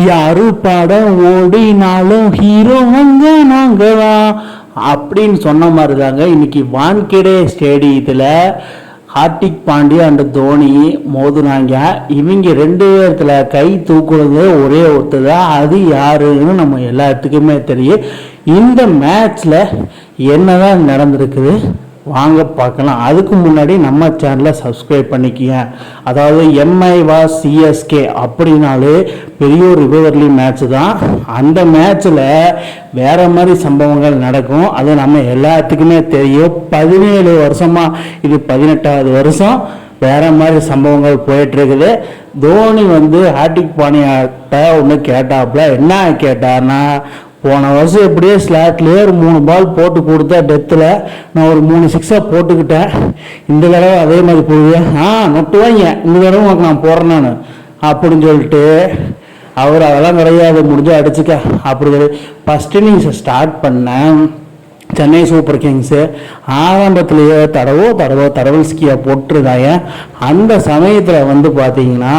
யாரு படம் ஓடினாலும் ஹீரோ அங்க நாங்கதான் அப்படின்னு சொன்ன மாதிரி தாங்க இன்னைக்கு வான்கேடே ஸ்டேடியத்தில் ஹார்திக் பாண்டியா அண்ட் தோனி மோதுனாங்க. இவங்க ரெண்டு பேர்த்துல கை தூக்குறது ஒரே ஒருத்தர் தான். அது யாருன்னு நம்ம எல்லாத்துக்குமே தெரியும். இந்த மேட்ச்ல என்னதான் நடந்திருக்குது வாங்க பார்க்கலாம். அதுக்கு முன்னாடி நம்ம சேனலை சப்ஸ்கிரைப் பண்ணிக்கங்க. அதாவது எம்ஐ வாஸ் சிஎஸ்கே அப்படின்னாலே பெரிய ஒரு ரிவர்லி மேட்ச் தான். அந்த மேட்ச்சில் வேற மாதிரி சம்பவங்கள் நடக்கும். அது நம்ம எல்லாத்துக்குமே தெரியும். 17 வருஷமாக இது 18வது வருஷம் வேற மாதிரி சம்பவங்கள் போயிட்டு இருக்குது. தோனி ஹார்திக் பாண்டியாட்ட ஒன்று கேட்டாப்புல. என்ன கேட்டார்னா, போன வருஷம் எப்படியே ஸ்லாட்லேயே ஒரு 3 பால் போட்டு கொடுத்தா டெத்தில் நான் ஒரு 3 6 போட்டுக்கிட்டேன். இந்த தடவை அதே மாதிரி போடுவேன். நொட்டுவாங்க இந்த தடவை உனக்கு நான் போடுறேன் நான் அப்படின்னு சொல்லிட்டு அவர் அதெல்லாம் கிடையாது, முடிஞ்சு அடிச்சுக்க அப்படி சொல்லி ஃபஸ்ட் இன்னிங்ஸை ஸ்டார்ட் பண்ணேன். சென்னை சூப்பர் கிங்ஸு ஆரம்பத்திலேயே தடவல்ஸ்கியை போட்டுருந்தாங்க. அந்த சமயத்தில் பார்த்தீங்கன்னா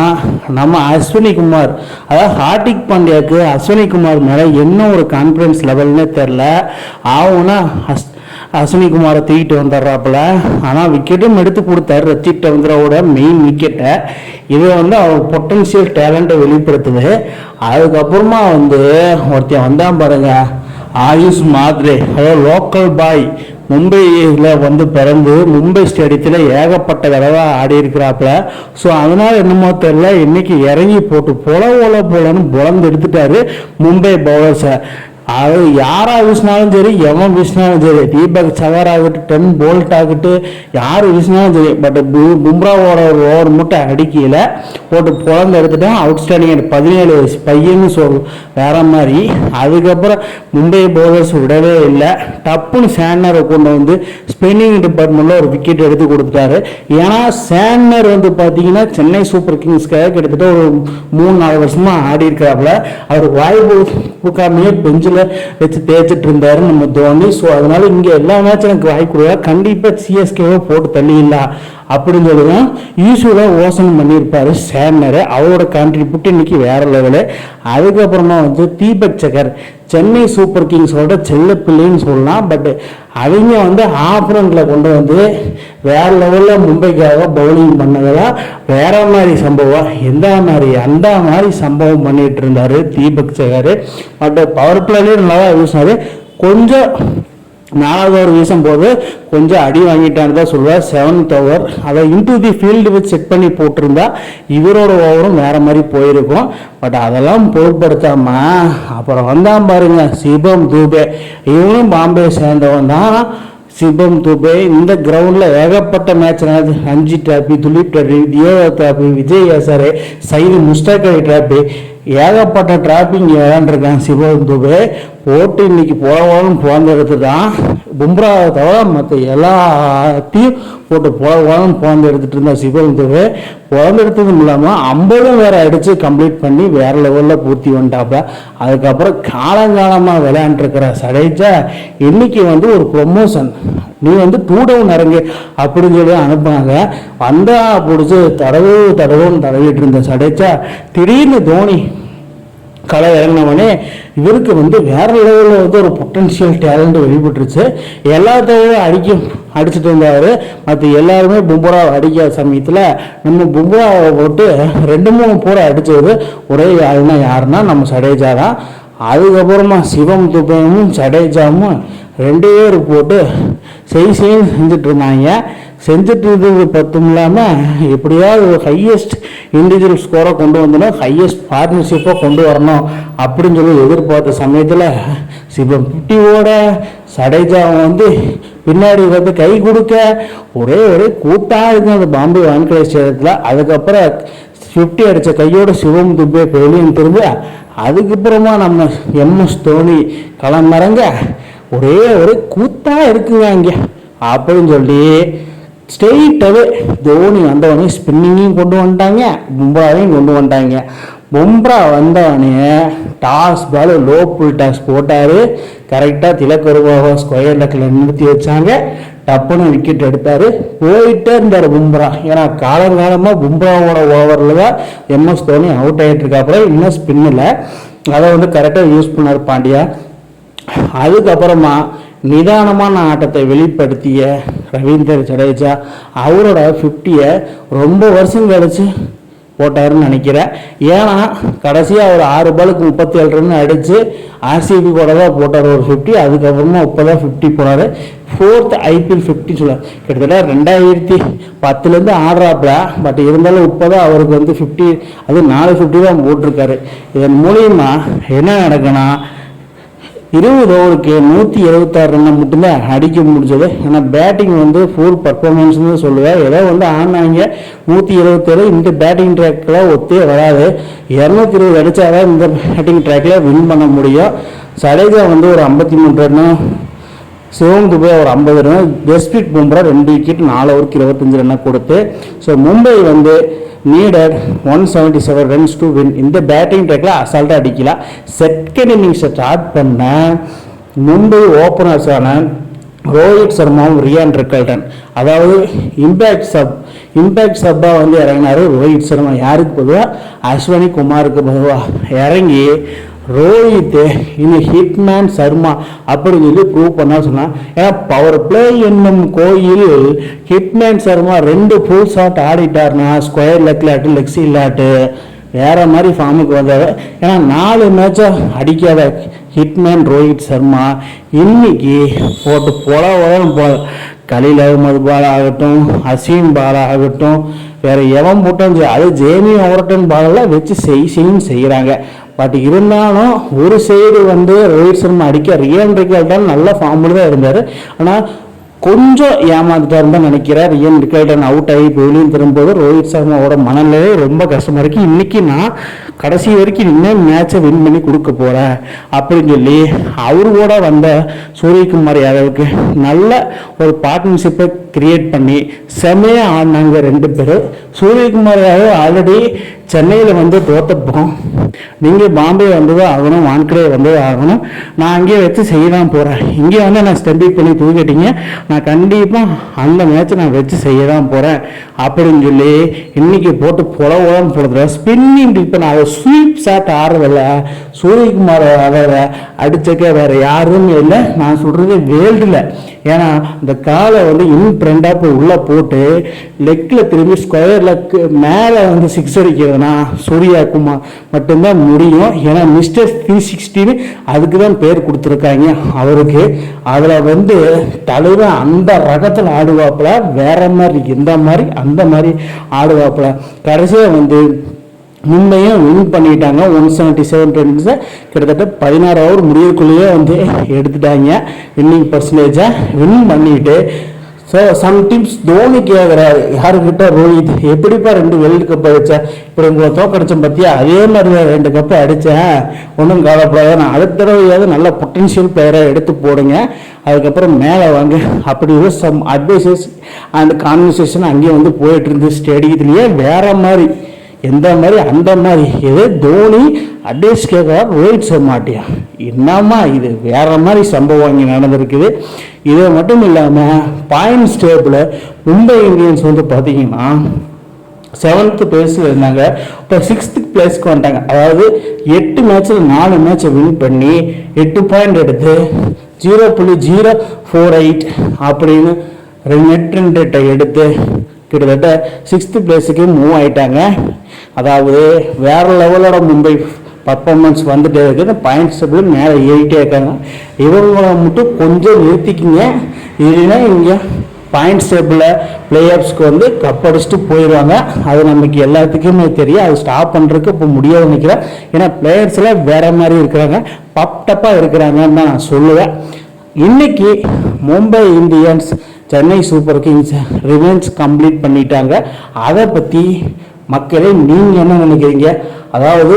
நம்ம அஸ்வினி குமார், அதாவது ஹார்திக் பாண்டியாவுக்கு அஸ்வினி குமார் மேலே என்ன ஒரு கான்ஃபிடன்ஸ் லெவல்னே தெரில. ஆகுனா அஸ்வினி குமாரை தூக்கிட்டு வந்துடுறாப்புல. ஆனால் விக்கெட்டும் எடுத்து கொடுத்தாரு. ரச்சித் ரவீந்திராவோட மெயின் விக்கெட்டை. இது அவர் பொட்டன்ஷியல் டேலண்ட்டை வெளிப்படுத்துது. அதுக்கப்புறமா ஒருத்தன் வந்தான் பாருங்க, ஆயுஷ் மாத்ரே, அதாவது லோக்கல் பாய், மும்பையில் பிறந்து மும்பை ஸ்டேடியத்தில் ஏகப்பட்ட தடவை ஆடி இருக்கிறாப்புல. ஸோ அதனால் என்னமோ தெரியல, இன்னைக்கு இறங்கி போட்டு போலன்னு புலந்து எடுத்துட்டாரு மும்பை பவுலர்ஸை. அது யாராக வீசினாலும் சரி, எவன் வீசினாலும் சரி, தீபக் சகர் ஆகட்டும், டென் போல்ட் ஆகட்டும், யார் வீசினாலும் சரி, பட் பும்ராவோட ஒரு ஓவர் மட்டும் அடிக்கல போட்டு புலந்து எடுத்துட்டேன். அவுட்ஸ்டாண்டிங் 17 வயசு பையன்னு வேற மாதிரி. அதுக்கப்புறம் மும்பை பவுலர்ஸ் விடவே இல்லை. டப்புன்னு சேன்னரை கொண்டு ஸ்பின்னிங் டிபார்ட்மெண்ட்டில் ஒரு விக்கெட் எடுத்து கொடுத்துட்டாரு. ஏன்னா சேன்னர் பார்த்தீங்கன்னா சென்னை சூப்பர் கிங்ஸ்க்காக கிட்டத்தட்ட ஒரு 3-4 வருஷமாக ஆடி இருக்கிறாப்புல. அவர் வாய்ப்பு கொடுக்காமையே பெஞ்சில் வச்சு தேய்ச்சிட்டு இருந்தாரு நம்ம தோனி. ஸோ அதனால இங்கே எல்லா மேட்சும் எனக்கு வாய்ப்பு கொடுத்தா கண்டிப்பாக சிஎஸ்கேவை போட்டு தள்ளிடலாம் அப்படின்னு சொல்லுவேன். யூஸ்வலாக ஓசனம் பண்ணியிருப்பாரு சேன்னரு. அவரோட கான்ட்ரிபியூட் இன்னைக்கு வேற லெவலு. அதுக்கப்புறமா தீபக் சகர் சென்னை சூப்பர் கிங்ஸோட செல்ல பிள்ளைன்னு சொல்லலாம். பட் அவங்க ஆப்ரண்ட்ல கொண்டு வேற லெவலில் மும்பைக்காக பவுலிங் பண்ணதெல்லாம் வேற மாதிரி சம்பவம். எந்த மாதிரி அந்த மாதிரி சம்பவம் பண்ணிட்டு இருந்தாரு தீபக் சகர். பட் பவர் பிளேலேயே நல்லா யூஸ்னாரு. கொஞ்சம் 4வது ஓவர் வீசும்போது கொஞ்சம் அடி வாங்கிட்டான்னு தான் சொல்லுவார். 7th ஓவர் அதை இன்டு தி ஃபீல்டு வச்சு செட் பண்ணி போட்டிருந்தா இவரோட ஓவரும் வேற மாதிரி போயிருக்கும். பட் அதெல்லாம் பொருட்படுத்தாம அப்புறம் வந்தான் பாருங்க சிவம் தூபே. இவனும் பாம்பே சேர்ந்தவன் தான். சிவம் தூபே இந்த கிரவுண்டில் ஏகப்பட்ட மேட்ச் நடந்தது. Ranji trophy, Duleep trophy, Deodhar trophy, Vijay Hazare, Syed Mushtaq Ali trophy, ஏகப்பட்ட டிராப்பிங் விளையாண்டுருக்கான் சிவம் தூபே. போட்டு இன்னைக்கு போலவாலும் போந்தெடுத்து தான் பும்ராவை தவிர மற்ற எல்லாத்தையும் போட்டு போலவாலும் போந்து எடுத்துட்டு இருந்தா சிவம் தூபே. எடுத்ததும் இல்லாமல் 50 வேற அடித்து கம்ப்ளீட் பண்ணி வேற லெவலில் பூர்த்தி வந்துட்டாப்ப. அதுக்கப்புறம் காலங்காலமாக விளையாண்டுருக்கிற சடேஜா இன்னைக்கு ஒரு ப்ரொமோஷன், நீ 2 டவுன் இறங்கு அப்படின்னு சொல்லி அனுப்புனாங்க. வந்தா பிடிச்சி தடவுன்னு தடவிட்டு இருந்த சடேஜா திடீர்னு தோனி களை இறங்கினவனே இவருக்கு வேற லெவலில் ஒரு பொட்டன்ஷியல் டேலண்ட் வெளிப்பட்டுருச்சு. எல்லாத்தையும் அடிச்சுட்டு இருந்தார். மற்ற எல்லாருமே பும்ராவை அடிக்காத சமயத்தில் நம்ம பும்ராவை போட்டு 2-3 போரை அடித்தது ஒரே யாருன்னா நம்ம சடேஜா தான். அதுக்கப்புறமா சிவம் துபையும் சடேஜாவும் 2 பேர் போட்டு செஞ்சுட்டு இருந்தாங்க. செஞ்சுட்டு இருந்தது பத்தும் இல்லாமல் எப்படியாவது ஹையஸ்ட் இண்டிவிஜுவல் ஸ்கோரை கொண்டு வந்தோன்னா ஹையஸ்ட் பார்ட்னர்ஷிப்பாக கொண்டு வரணும் அப்படின்னு சொல்லி எதிர்பார்த்த சமயத்தில் சிவம் 50ஓட சடேஜாவை பின்னாடி கை கொடுக்க ஒரே கூட்டாக இருக்கு அந்த பாம்பே வான்கடை ஸ்டேடியத்தில். அதுக்கப்புறம் 50 அடித்த கையோட சிவம் துபே வெளியும் திரும்ப. அதுக்கப்புறமா நம்ம எம்எஸ் தோனி களமிறங்க ஒரே கூத்தாக இருக்குங்க அங்கே அப்படின்னு சொல்லி ஸ்ட்ரெயிட்டாகவே தோனி வந்தவனே ஸ்பின்னிங்கையும் கொண்டு வந்துட்டாங்க, பும்ராவையும் கொண்டு வந்துட்டாங்க. பும்ரா வந்தவனே toss ball low full toss போட்டார். கரெக்டாக திலக் வருவாக ஸ்கொயர் லெக்கில் நிறுத்தி வச்சாங்க. டப்புன்னு விக்கெட் எடுத்தார். போயிட்டே இருந்தார் பும்ரா. ஏன்னா காலங்காலமாக பும்ராவோட ஓவரில் தான் எம்எஸ் தோனி அவுட் ஆகிட்டு இருக்காப்புல, இன்னும் ஸ்பின்னில். அதை வந்து கரெக்டாக யூஸ் பண்ணார் பாண்டியா. அதுக்கப்புறமா நிதானமான ஆட்டத்தை வெளிப்படுத்திய ரவீந்திர ஜடேஜா அவரோட 50யை ரொம்ப வருஷம் கழிச்சு போட்டாருன்னு நினைக்கிறேன். ஏன்னா கடைசியாக ஒரு 6 பாலுக்கு 37 ரன் அடித்து ஆர்சிபி கூட தான் போட்டார் ஒரு 50. அதுக்கப்புறமா இப்போ தான் 50 போனார். 4th IPL 50 சொல்ல கிட்டத்தட்ட 2010 ஆடுறாப்புல. பட் இருந்தாலும் இப்போ தான் அவருக்கு வந்து 50, அது 4 50 தான் போட்டிருக்காரு. இதன் மூலியமா என்ன நடக்குன்னா 20 ஓவருக்கு 176 ரன் மட்டும்தான் அடிக்க முடிஞ்சது. ஏன்னா பேட்டிங் வந்து ஃபுல் பர்ஃபார்மன்ஸ்னு சொல்லுவேன். ஏதோ வந்து ஆனாங்க 177. இந்த பேட்டிங் ட்ராக்கில் ஒத்தே வராது. 220 அடித்தாதான் இந்த பேட்டிங் ட்ராக்கில் வின் பண்ண முடியும். ஜடேஜா வந்து ஒரு 53 ரன்னும், சிவம் துபே ஒரு 50 ரன், ஜஸ்பிரீத் பும்ரா 2 விக்கெட் 4 ஓவருக்கு 25 ரன்னை கொடுத்து. ஸோ மும்பை வந்து நீடட் 177 runs to win. இந்த பேட்டிங் ட்ராக்ல அசால்ட்டாக அடிக்கலாம். செகண்ட் இன்னிங்ஸை ஸ்டார்ட் பண்ண மும்பை ஓப்பனர்ஸான ரோஹித் சர்மாவும் ரியான் ரிக்கல்டன், அதாவது இம்பேக்ட் சப்பாக வந்து இறங்கினார் ரோஹித் சர்மா. யாருக்கு பொதுவாக அஸ்வினி குமாருக்கு பொதுவாக இறங்கி ரோஹித் இன்னும் ஹிட்மேன் சர்மா அப்படின்னு சொல்லி ப்ரூவ் பண்ண சொன்னான். ஏன்னா பவர் பிளே என்னும் கோயில் ஹிட்மேன் சர்மா 2 ஃபுல் ஷாட் ஆடிட்டார்னா ஸ்கொயர் லெக் லெக்ஸி இல்லாட்டு வேற மாதிரி ஃபார்முக்கு வந்தார். ஏன்னா 4 மேட்சை அடிக்காத ஹிட்மேன் ரோஹித் சர்மா இன்னைக்கு போட்டு போல கலீல் அகமது பால் ஆகட்டும், அசீம் பால் ஆகட்டும், வேற எவன் போட்டாலும் அது ஜேமி ஓவர்டன் பாலெல்லாம் வச்சு செய்கிறாங்க. பட் இருந்தாலும் ஒரு சைடு வந்து ரோஹித் சர்மா அடிக்க ரியான் ரிக்கல்டன் நல்ல ஃபார்மில் தான் இருந்தார். ஆனால் கொஞ்சம் ஏமாந்துட்டாருன்னு தான் நினைக்கிறேன். ரியான் ரிக்கல்டன் அவுட் ஆகி வெளியும் திரும்பும்போது ரோஹித் சர்மாவோட மனநிலையே ரொம்ப கஷ்டமாக இருக்குது. இன்றைக்கி நான் கடைசி வரைக்கும் இன்னும் மேட்சை வின் பண்ணி கொடுக்க போகிறேன் அப்படின்னு சொல்லி அவரு கூட வந்த சூரியகுமார் யாதவுக்கு நல்ல ஒரு பார்ட்னர்ஷிப்பை கிரியேட் பண்ணி செமையாக ஆடினாங்க 2 பேரும். சூரியகுமார் யாதவ் ஆல்ரெடி சென்னையில் வந்து தோத்தப்போம், நீங்கள் பாம்பே வந்ததும் ஆகணும், வான்கடே வந்ததும் ஆகணும், நான் அங்கேயே வச்சு செய்ய தான் போகிறேன், இங்கே வந்து நான் ஸ்டெம்பிக் பண்ணி தூக்கிட்டீங்க, நான் கண்டிப்பாக அந்த மேட்ச்சை நான் வச்சு செய்ய தான் போகிறேன் அப்படின்னு சொல்லி இன்னைக்கு போட்டு புலவுடன் போடுறேன். ஸ்பின்னிங் இப்போ நான் ஸ்வீப் ஷாட் ஆடுறதில்ல, சூரியகுமார் ஆடுறத அடிச்சக்க வேறு யாரும் இல்லை. நான் சொல்கிறது வேர்ல்டில். ஏன்னா இந்த காலை வந்து இன்ஃப்ரண்டாக போய் உள்ளே போட்டு லெக்கில் திரும்பி ஸ்கொயர் லெக் மேலே வந்து 6 அடிக்கிறதுனா சூர்யாகுமார் மட்டும்தான் முடியும். ஏன்னா மிஸ்டர் 360 அதுக்கு தான் பேர் கொடுத்துருக்காங்க அவருக்கு. அதில் வந்து தலைவர் அந்த ரகத்தில் ஆடுவாப்பில், வேற மாதிரி இந்த மாதிரி அந்த மாதிரி ஆடுவாப்பில். கடைசியாக வந்து மும்பையும் வின் பண்ணிட்டாங்க. 177 ரன்ஸை கிட்டத்தட்ட 16 ஓவர் முடியக்குள்ளேயே வந்து எடுத்துட்டாங்க. வின்னிங் பர்சன்டேஜை வின் பண்ணிட்டு. ஸோ சம்டைம்ஸ் தோனி கேட்குறாரு யாருக்கிட்ட, ரோஹித் எப்படிப்பா 2 வேர்ல்டு கப் அடித்தேன், இப்போ உங்களை தோக்கடிச்சேன் பார்த்தியா, அதே மாதிரி 2 கப்பு அடித்தேன், ஒன்றும் கவலைப்படாத, நான் அடுத்த தடவையாவது நல்ல பொட்டன்ஷியல் பிளேயரை எடுத்து போடுங்க, அதுக்கப்புறம் மேலே வாங்க அப்படி சம் அட்வைசஸ் அண்ட் கான்வர்சேஷன் அங்கேயே வந்து போயிட்டு இருந்து ஸ்டேடியத்துலேயே வேற மாதிரி எந்த மாதிரி அந்த மாதிரி எது தோனி அட்வைஸ் கேட்குறாரு ரோஹித் சர்மாட்டியா. என்னம்மா இது வேற மாதிரி சம்பவம் இங்கே நடந்திருக்குது. இது மட்டும் இல்லாமல் பாயிண்ட்ஸ் டேபிள் மும்பை இந்தியன்ஸ் வந்து பார்த்தீங்கன்னா 7th பிளேஸில் இருந்தாங்க, இப்போ 6th பிளேஸ்க்கு வந்துட்டாங்க. அதாவது 8 மேட்ச்சில் 4 மேட்சை வின் பண்ணி 8 பாயிண்ட் எடுத்து 0.048 அப்படின்னு நெட் ரன் ரேட்டை எடுத்து கிட்டத்தட்ட 6th பிளேஸுக்கு மூவ் ஆகிட்டாங்க. அதாவது வேற லெவலோட மும்பை பர்ஃபார்மன்ஸ் வந்துட்டே இருக்குது. பாயிண்ட்ஸ் மேலே ஏறிட்டே இருக்காங்க. இவங்களை மட்டும் கொஞ்சம் நிறுத்திக்கிங்க, இல்லைன்னா இங்கே பாயிண்ட்ஸ் டேபிளில் பிளே ஆஃப்ஸ்க்கு வந்து கப் அடிச்சுட்டு போயிடுவாங்க. அது நமக்கு எல்லாத்துக்குமே தெரியும். அது ஸ்டாப் பண்ணுறதுக்கு இப்போ முடியாது நினைக்கிறேன். ஏன்னா பிளேயர்ஸ்லாம் வேறு மாதிரி இருக்கிறாங்க, பப்டப்பாக இருக்கிறாங்கன்னு தான் நான் சொல்லுவேன். இன்னைக்கு Mumbai Indians Chennai super Kings revenge complete பண்ணிட்டாங்க. அதை பற்றி மக்களே நீங்கள் என்ன நினைக்கிறீங்க? அதாவது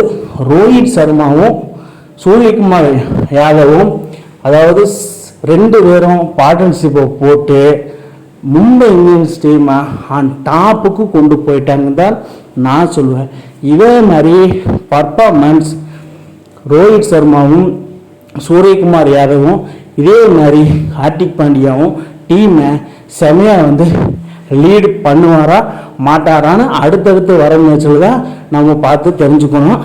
ரோஹித் சர்மாவும் சூரியகுமார் யாதவும் அதாவது 2 பேரும் பார்ட்னர்ஷிப்பை போட்டு மும்பை இந்தியன்ஸ் டீமை டாப்புக்கு கொண்டு போயிட்டாங்கன்னு தான் நான் சொல்லுவேன். இதே மாதிரி பர்ஃபார்மன்ஸ் ரோஹித் சர்மாவும் சூரியகுமார் யாதவும் இதே மாதிரி ஹார்திக் பாண்டியாவும் டீமை செமையாக வந்து லீடு பண்ணுவாரா மாட்டாரான்னு அடுத்தடுத்து வர மேட்சில் தான் நம்ம பார்த்து தெரிஞ்சுக்கணும்.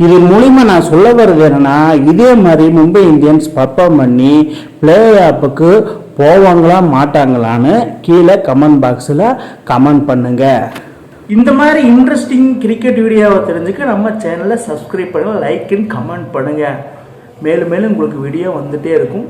இது மூலிமா நான் சொல்ல வர்றது என்னன்னா, இதே மாதிரி மும்பை இந்தியன்ஸ் பர்ஃபார்ம் பண்ணி பிளே ஆஃபுக்கு போவாங்களா மாட்டாங்களான்னு கீழே கமெண்ட் பாக்ஸில் கமெண்ட் பண்ணுங்க. இந்த மாதிரி இன்ட்ரெஸ்டிங் கிரிக்கெட் வீடியோவை தெரிஞ்சுக்க நம்ம சேனலை சப்ஸ்கிரைப் பண்ணுங்கள், லைக் அண்ட் கமெண்ட் பண்ணுங்கள். மேலும் மேலும் உங்களுக்கு வீடியோ வந்துகிட்டே இருக்கும்.